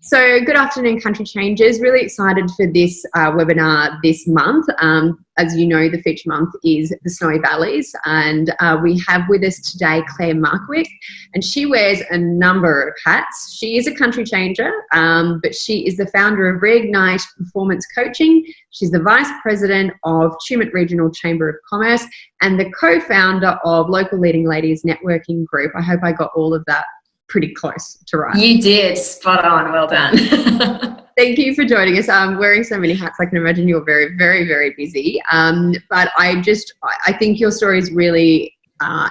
So good afternoon, Country Changers. Really excited for this webinar this month. As you know, the feature month is the Snowy Valleys, and we have with us today Claire Markwick, and she wears a number of hats. She is a country changer, but she is the founder of Reignite Performance Coaching. She's the Vice President of Tumut Regional Chamber of Commerce and the co-founder of Local Leading Ladies Networking Group. I hope I got all of that pretty close to right. You did. Spot on. Well done. Thank you for joining us. I'm wearing so many hats. I can imagine you're very, very, very busy. But I think your story is really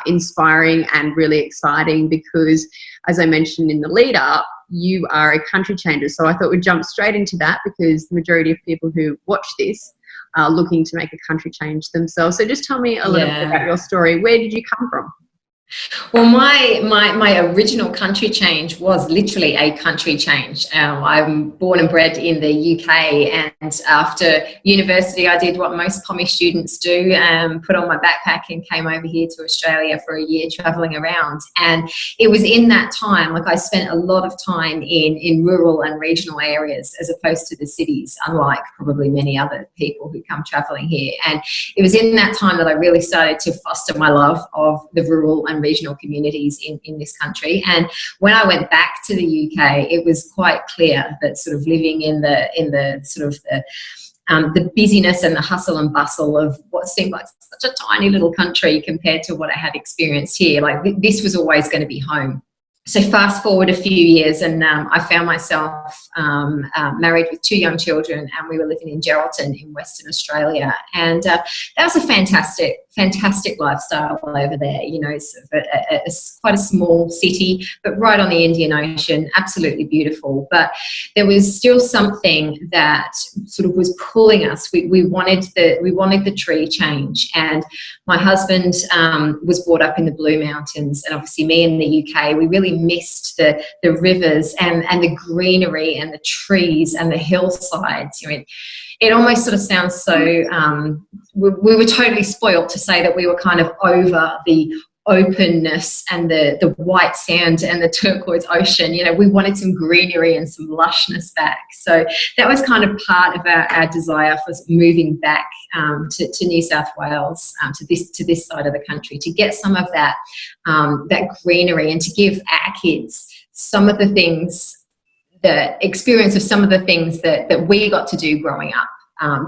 inspiring and really exciting because, as I mentioned in the lead up, you are a country changer. So I thought we'd jump straight into that because the majority of people who watch this are looking to make a country change themselves. So just tell me a little bit about your story. Where did you come from? Well, my original country change was literally a country change. I'm born and bred in the UK, and after university I did what most pommy students do, put on my backpack and came over here to Australia for a year travelling around. And it was in that time, like I spent a lot of time in rural and regional areas as opposed to the cities, unlike probably many other people who come travelling here. And it was in that time that I really started to foster my love of the rural and regional communities in this country. And when I went back to the UK, it was quite clear that sort of living in the sort of the busyness and the hustle and bustle of what seemed like such a tiny little country compared to what I had experienced here, like this was always going to be home. So fast forward a few years, and I found myself married with 2 young children, and we were living in Geraldton in Western Australia. And that was a fantastic lifestyle over there. You know, it's quite a small city, but right on the Indian Ocean, absolutely beautiful. But there was still something that sort of was pulling us. We wanted the tree change. And my husband was brought up in the Blue Mountains, and obviously me in the UK, we really missed the rivers and the greenery and the trees and the hillsides. You know, it almost sort of sounds so, we were totally spoilt to say that we were kind of over the openness and the white sand and the turquoise ocean. You know, we wanted some greenery and some lushness back. So that was kind of part of our desire for moving back to New South Wales, to this side of the country, to get some of that greenery and to give our kids some of the things, the experience of some of the things that we got to do growing up,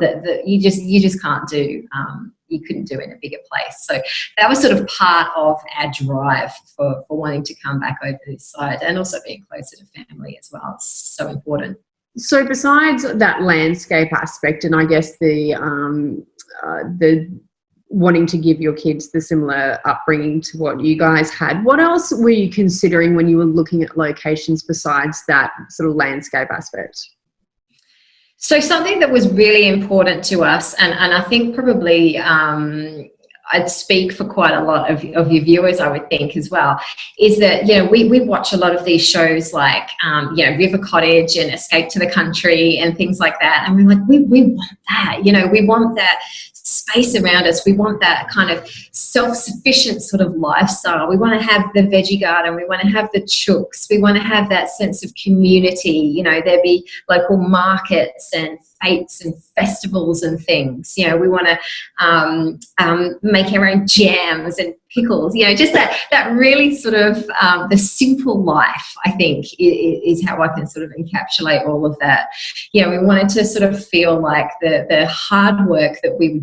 that you just can't do. You couldn't do in a bigger place. So that was sort of part of our drive for wanting to come back over this side, and also being closer to family as well. It's so important. So besides that landscape aspect, and I guess the wanting to give your kids the similar upbringing to what you guys had, what else were you considering when you were looking at locations besides that sort of landscape aspect? So something that was really important to us, and I think probably I'd speak for quite a lot of your viewers, I would think as well, is that, you know, we watch a lot of these shows like, you know, River Cottage and Escape to the Country and things like that. And we're like, we want that, you know, we want that space around us. We want that kind of self-sufficient sort of lifestyle. We want to have the veggie garden. We want to have the chooks. We want to have that sense of community. You know, there be local markets and fates and festivals and things. You know, we want to make our own jams and pickles. You know, just that really sort of the simple life, I think, is how I can sort of encapsulate all of that. You know, we wanted to sort of feel like the hard work that we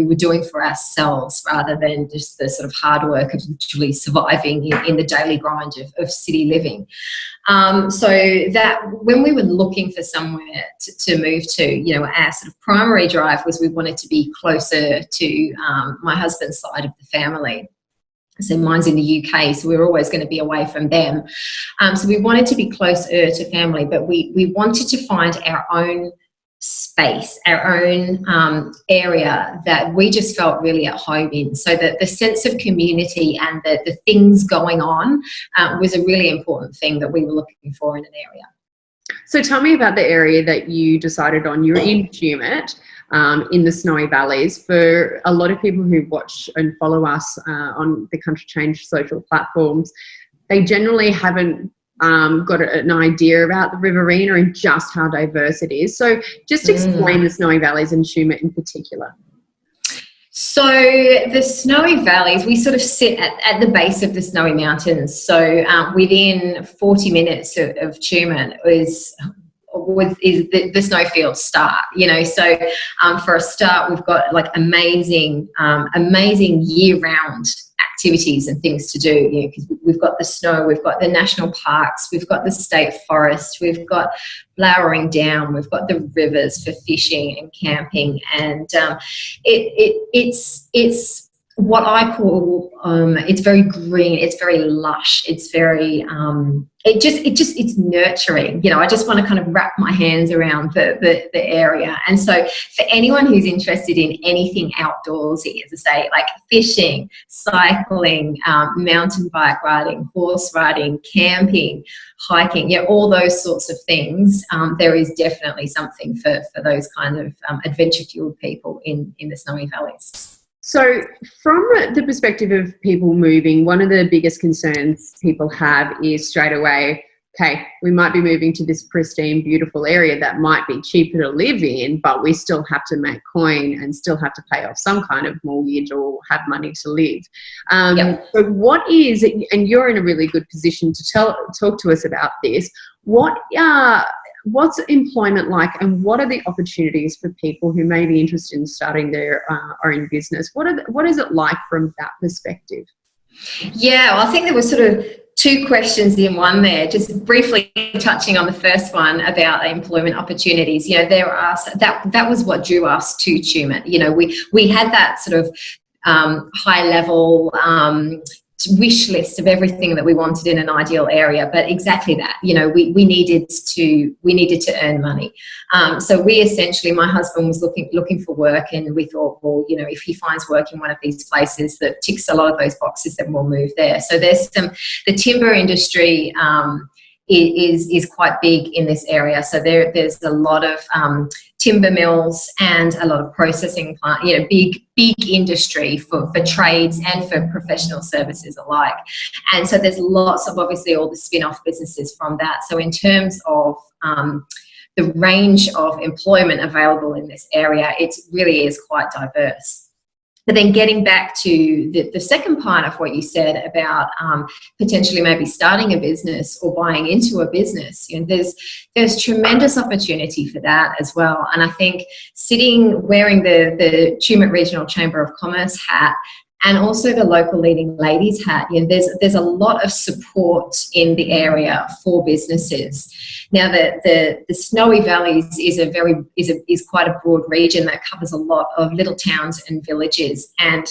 were doing for ourselves, rather than just the sort of hard work of literally surviving in the daily grind of city living. So that when we were looking for somewhere to move to, you know, our sort of primary drive was we wanted to be closer to my husband's side of the family. So mine's in the UK, so we were always going to be away from them. So we wanted to be closer to family, but we wanted to find our own space, our own area that we just felt really at home in, so that the sense of community and the things going on was a really important thing that we were looking for in an area. So tell me about the area that you decided on. You were in Tumut, in the Snowy Valleys. For a lot of people who watch and follow us on the Country Change social platforms, they generally haven't got an idea about the Riverina and just how diverse it is. So just explain the Snowy Valleys and Tumut in particular. So the Snowy Valleys, we sort of sit at the base of the Snowy Mountains. So within 40 minutes of Tumut is the snowfields start, you know. So for a start, we've got like amazing year-round activities and things to do, you know, because we've got the snow, we've got the national parks, we've got the state forest, we've got flowering down, we've got the rivers for fishing and camping, and it's what I call it's very green, it's very lush, it's very it's nurturing, you know. I just want to kind of wrap my hands around the area. And so for anyone who's interested in anything outdoorsy, as I say, like fishing, cycling, mountain bike riding, horse riding, camping, hiking, yeah, all those sorts of things, there is definitely something for those kind of adventure fueled people in the Snowy Valleys. So from the perspective of people moving, one of the biggest concerns people have is straight away, okay, we might be moving to this pristine, beautiful area that might be cheaper to live in, but we still have to make coin and still have to pay off some kind of mortgage or have money to live. So what is, and you're in a really good position to talk to us about this, what's employment like, and what are the opportunities for people who may be interested in starting their own business? What is it like from that perspective? Yeah, well, I think there were sort of two questions in one there. Just briefly touching on the first one about employment opportunities. You know, that was what drew us to Tumut. You know, we had that sort of high level wish list of everything that we wanted in an ideal area, but exactly that, you know, we needed to earn money. So we essentially, my husband was looking for work, and we thought, well, you know, if he finds work in one of these places that ticks a lot of those boxes, then we'll move there. So there's the timber industry is quite big in this area. So there's a lot of timber mills and a lot of processing plant, you know, big industry for trades and for professional services alike. And so there's lots of, obviously, all the spin-off businesses from that. So in terms of the range of employment available in this area, it really is quite diverse. But then getting back to the second part of what you said about potentially maybe starting a business or buying into a business, you know, there's tremendous opportunity for that as well. And I think wearing the Tumut Regional Chamber of Commerce hat, and also the local leading ladies hat, you know, there's a lot of support in the area for businesses. Now, the Snowy Valleys is quite a broad region that covers a lot of little towns and villages, and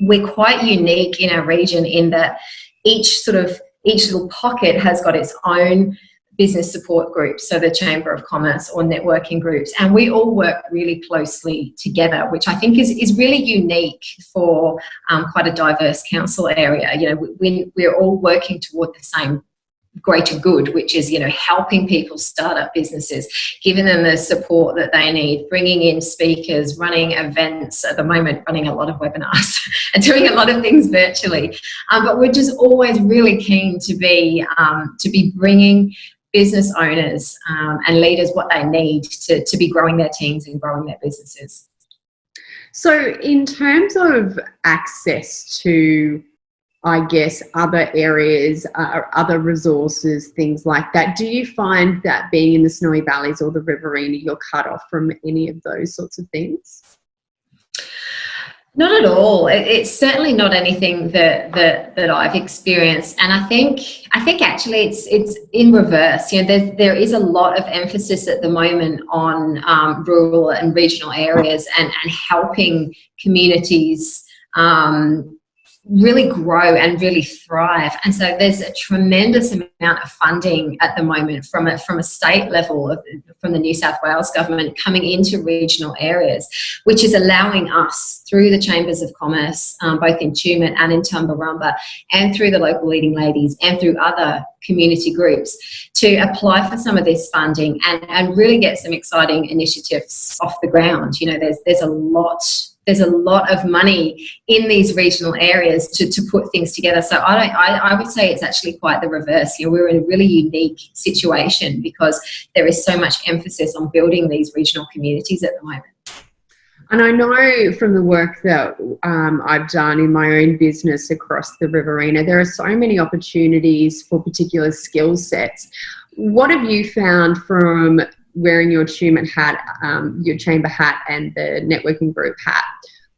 we're quite unique in our region in that each little pocket has got its own business support groups, so the Chamber of Commerce or networking groups, and we all work really closely together, which I think is really unique for quite a diverse council area. You know, we're all working toward the same greater good, which is, you know, helping people start up businesses, giving them the support that they need, bringing in speakers, running events, at the moment running a lot of webinars and doing a lot of things virtually. But we're just always really keen to be bringing business owners and leaders what they need to be growing their teams and growing their businesses. So in terms of access to, I guess, other areas, other resources, things like that, do you find that being in the Snowy Valleys or the Riverina, you're cut off from any of those sorts of things? Not at all. It's certainly not anything that I've experienced, and I think actually it's in reverse. You know, there is a lot of emphasis at the moment on rural and regional areas and helping communities really grow and really thrive. And so there's a tremendous amount of funding at the moment from a state level, from the New South Wales government, coming into regional areas, which is allowing us through the Chambers of Commerce, both in Tumut and in Tumbarumba, and through the local leading ladies and through other community groups, to apply for some of this funding and really get some exciting initiatives off the ground. You know, there's a lot there's a lot of money in these regional areas to put things together. So I would say it's actually quite the reverse. You know, we're in a really unique situation because there is so much emphasis on building these regional communities at the moment. And I know from the work that I've done in my own business across the Riverina, there are so many opportunities for particular skill sets. What have you found from wearing your Tumut hat, your chamber hat and the networking group hat?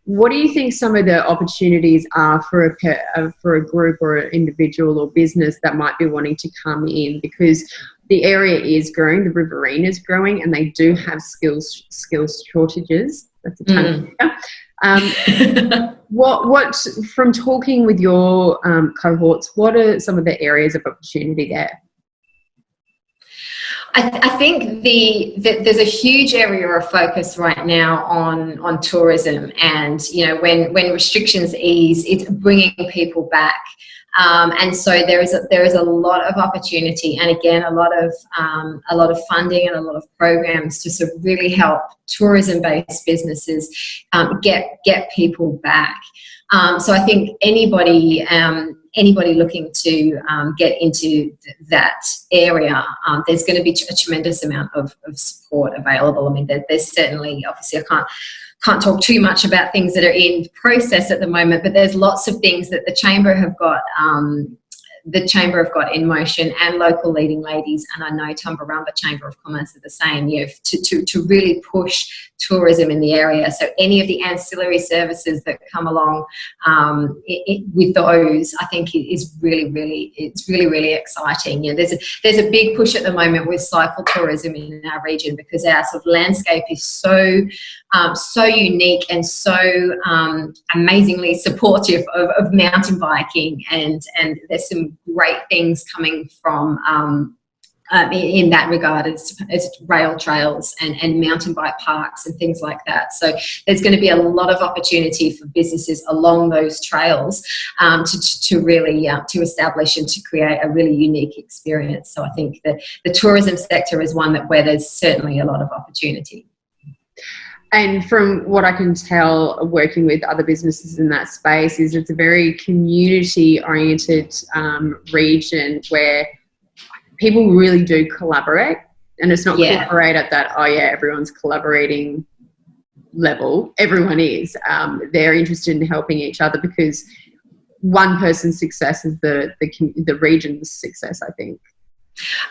What do you think some of the opportunities are for a group or an individual or business that might be wanting to come in? Because the area is growing, the Riverina is growing, and they do have skills shortages. That's a tongue twister. What from talking with your cohorts, what are some of the areas of opportunity there? I think there's a huge area of focus right now on tourism, and you know, when restrictions ease, it's bringing people back. And so there is a lot of opportunity, and again a lot of funding and a lot of programs to sort of really help tourism-based businesses get people back. So I think anybody looking to get into that area, there's going to be a tremendous amount of support available. I mean, there's certainly, obviously I can't talk too much about things that are in process at the moment, but there's lots of things that the Chamber have got in motion, and local leading ladies, and I know Tumbarumba Chamber of Commerce are the same, you know, to really push tourism in the area. So any of the ancillary services that come along with those, I think it's really exciting. You know, there's a big push at the moment with cycle tourism in our region, because our sort of landscape is so unique and so amazingly supportive of mountain biking, and there's some great things coming from in that regard as rail trails and mountain bike parks and things like that. So there's going to be a lot of opportunity for businesses along those trails to really to establish and to create a really unique experience. So I think that the tourism sector is one where there's certainly a lot of opportunity. And from what I can tell, working with other businesses in that space, is it's a very community-oriented region where people really do collaborate, and it's not collaborate at that, oh yeah, everyone's collaborating level. Everyone is. They're interested in helping each other, because one person's success is the region's success, I think.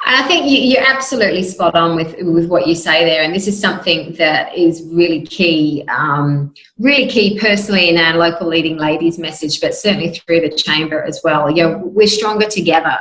And I think you're absolutely spot on with what you say there, and this is something that is really key personally in our local leading ladies message, but certainly through the Chamber as well. You know, we're stronger together,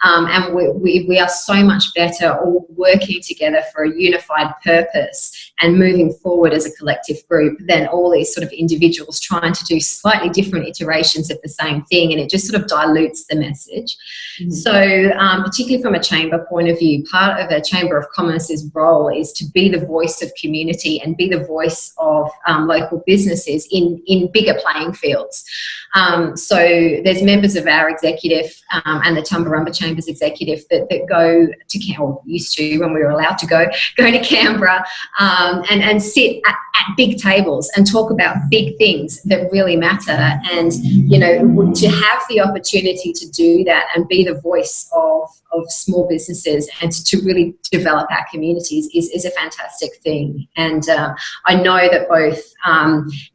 and we are so much better all working together for a unified purpose and moving forward as a collective group than all these sort of individuals trying to do slightly different iterations of the same thing, and it just sort of dilutes the message. Mm-hmm. So particularly from a Chamber point of view, part of a Chamber of Commerce's role is to be the voice of community and be the voice of local businesses in bigger playing fields. So there's members of our executive and the Tumbarumba Chamber's executive that go to, or used to when we were allowed to go to Canberra and sit at big tables and talk about big things that really matter. And, you know, to have the opportunity to do that and be the voice of small businesses and to really develop our communities is a fantastic thing. And I know that both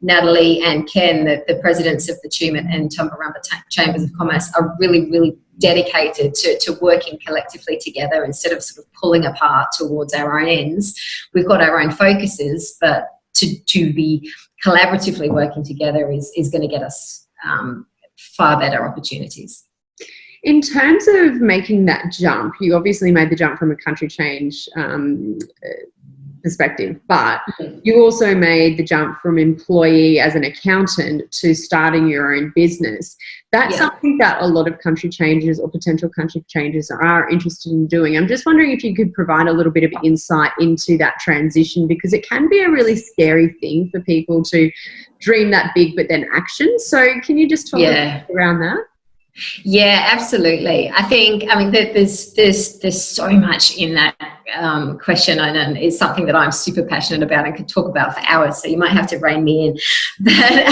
Natalie and Ken, the presidents of the Tumut and Tumbarumba Chambers of Commerce, are really dedicated to working collectively together instead of sort of pulling apart towards our own ends. We've got our own focuses, but to be collaboratively working together is going to get us far better opportunities. In terms of making that jump, you obviously made the jump from a country change perspective, but you also made the jump from employee as an accountant to starting your own business. That's something that a lot of country changers or potential country changers are interested in doing. I'm just wondering if you could provide a little bit of insight into that transition, because it can be a really scary thing for people to dream that big but then action. So can you just talk a bit around that? Yeah, absolutely. I mean, there's so much in that question, and it's something that I'm super passionate about and could talk about for hours, so you might have to rein me in. But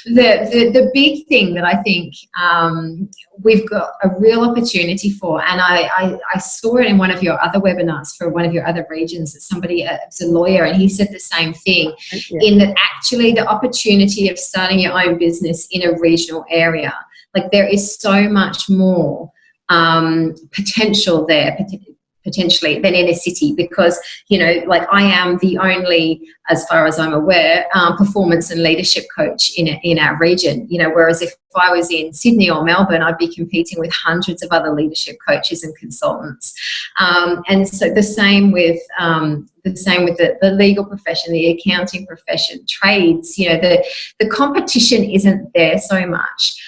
the big thing that I think we've got a real opportunity for, and I saw it in one of your other webinars for one of your other regions, that somebody was a lawyer, and he said the same thing, in that actually the opportunity of starting your own business in a regional area, like there is so much more potential there potentially than in a city, because, you know, like I am the only, as far as I'm aware, performance and leadership coach in our region, you know, whereas if I was in Sydney or Melbourne, I'd be competing with hundreds of other leadership coaches and consultants. And so the same with the legal profession, the accounting profession, trades, you know, the competition isn't there so much.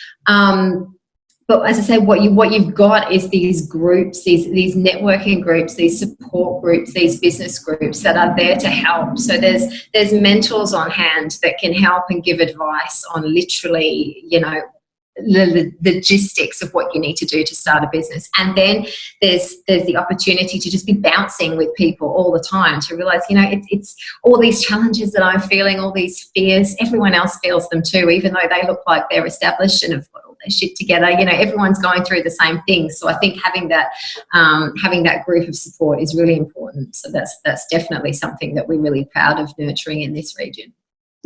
But as I say, what you've got is these groups, these networking groups, these support groups, these business groups that are there to help. So there's mentors on hand that can help and give advice on literally, you know, the logistics of what you need to do to start a business. And then there's the opportunity to just be bouncing with people all the time, to realize, you know, it's all these challenges that I'm feeling, all these fears, everyone else feels them too, even though they look like they're established and have got all their shit together. You know, everyone's going through the same thing. So I think having that group of support is really important. So that's definitely something that we're really proud of nurturing in this region.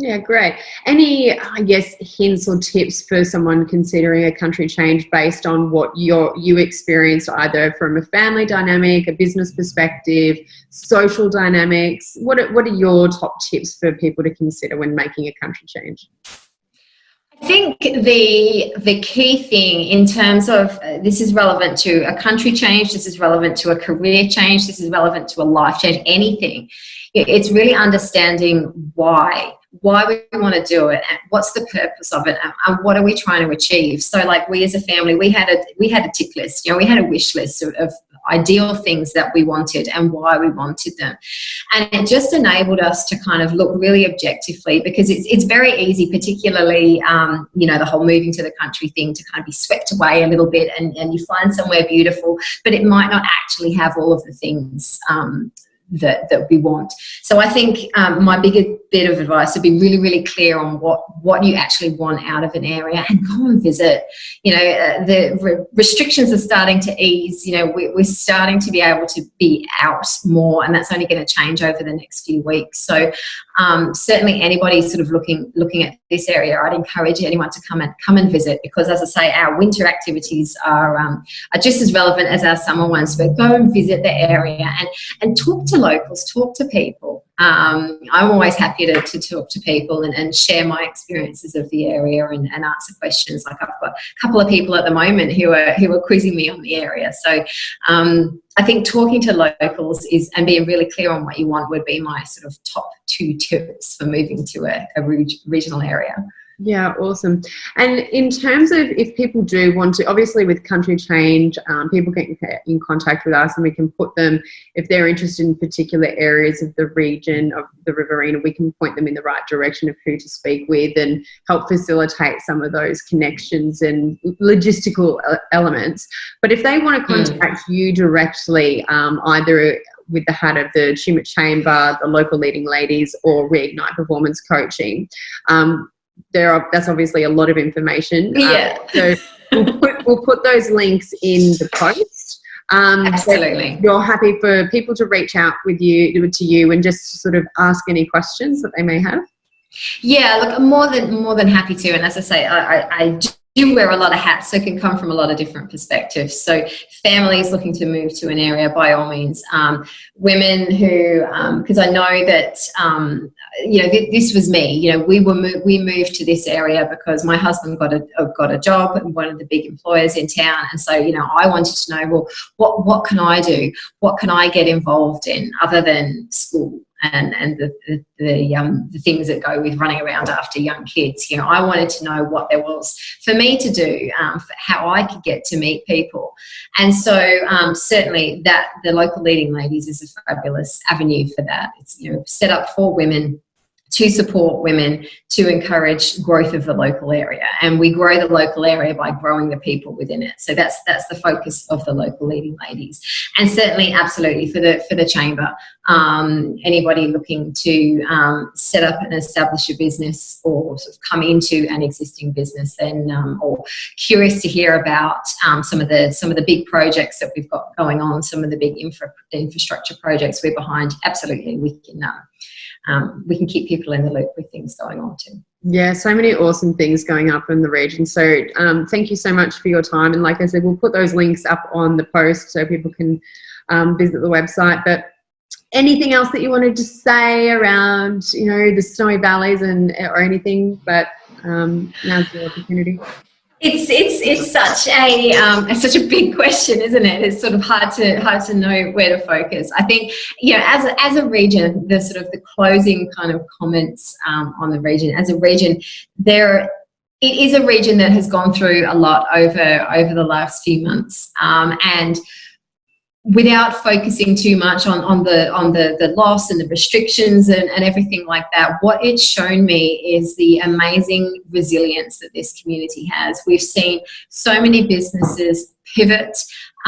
Yeah, great. Any, I guess, hints or tips for someone considering a country change based on what you experienced, either from a family dynamic, a business perspective, social dynamics? What are your top tips for people to consider when making a country change? I think the key thing in terms of this is relevant to a country change, this is relevant to a career change, this is relevant to a life change, anything. It's really understanding why we want to do it, and what's the purpose of it, and what are we trying to achieve. So like we as a family, we had a tick list, you know, we had a wish list of ideal things that we wanted and why we wanted them. And it just enabled us to kind of look really objectively, because it's very easy, particularly, you know, the whole moving to the country thing, to kind of be swept away a little bit and you find somewhere beautiful, but it might not actually have all of the things that we want. So I think my bigger bit of advice would be really, really clear on what you actually want out of an area, and go and visit. You know, the restrictions are starting to ease. You know, we're starting to be able to be out more, and that's only going to change over the next few weeks. So certainly anybody sort of looking at this area, I'd encourage anyone to come and visit, because as I say, our winter activities are just as relevant as our summer ones. But go and visit the area and talk to locals, talk to people. I'm always happy to talk to people and share my experiences of the area and answer questions. Like I've got a couple of people at the moment who are quizzing me on the area. So I think talking to locals and being really clear on what you want would be my sort of top 2 tips for moving to a regional area. Yeah, awesome. And in terms of if people do want to, obviously with country change, people get in contact with us and we can put them, if they're interested in particular areas of the region of the Riverina, we can point them in the right direction of who to speak with and help facilitate some of those connections and logistical elements. But if they want to contact you directly, either with the hat of the Tumut Chamber, the local leading ladies, or Reignite Performance Coaching, that's obviously a lot of information. Yeah. So we'll put those links in the post. Absolutely. So you're happy for people to reach out to you and just sort of ask any questions that they may have? Yeah, look, I'm more than happy to. And as I say, I do wear a lot of hats, so it can come from a lot of different perspectives. So families looking to move to an area, by all means. Women who, because I know that, you know, this was me. You know, we moved to this area because my husband got a job at one of the big employers in town, and so, you know, I wanted to know, well, what can I do? What can I get involved in other than school? And the things that go with running around after young kids. You know, I wanted to know what there was for me to do, for how I could get to meet people. And so certainly that the local leading ladies is a fabulous avenue for that. It's, you know, set up for women to support women, to encourage growth of the local area. And we grow the local area by growing the people within it. So that's the focus of the local leading ladies. And certainly, absolutely, for the chamber, anybody looking to set up and establish a business or sort of come into an existing business, then or curious to hear about some of the big projects that we've got going on, some of the big infrastructure projects we're behind, absolutely, we can keep people in the loop with things going on too. Yeah, so many awesome things going up in the region. So thank you so much for your time. And like I said, we'll put those links up on the post so people can visit the website. But anything else that you wanted to say around, the Snowy Valleys or anything? But now's your opportunity. It's such a big question, isn't it? It's sort of hard to know where to focus. I think, as a region, the sort of the closing kind of comments on the region. As a region, it is a region that has gone through a lot over the last few months, and without focusing too much on the loss and the restrictions and everything like that, what it's shown me is the amazing resilience that this community has. We've seen so many businesses pivot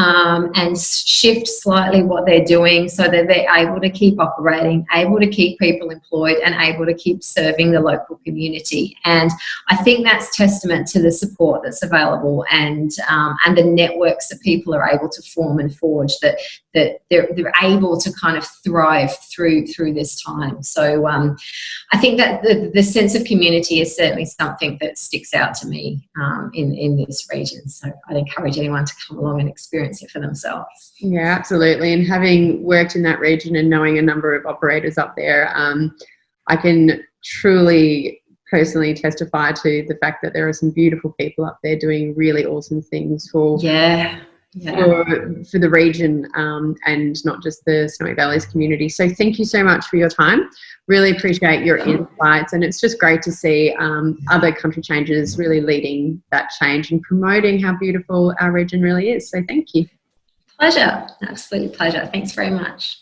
and shift slightly what they're doing so that they're able to keep operating, able to keep people employed, and able to keep serving the local community. And I think that's testament to the support that's available and the networks that people are able to form and forge, that they're able to kind of thrive through this time. So I think that the sense of community is certainly something that sticks out to me in this region. So I'd encourage anyone to come along and experience it for themselves. Yeah, absolutely. And having worked in that region and knowing a number of operators up there, I can truly personally testify to the fact that there are some beautiful people up there doing really awesome things for the region and not just the Snowy Valleys community. So thank you so much for your time. Really appreciate your insights, and it's just great to see other country changers really leading that change and promoting how beautiful our region really is. So thank you. Pleasure. Absolute pleasure. Thanks very much.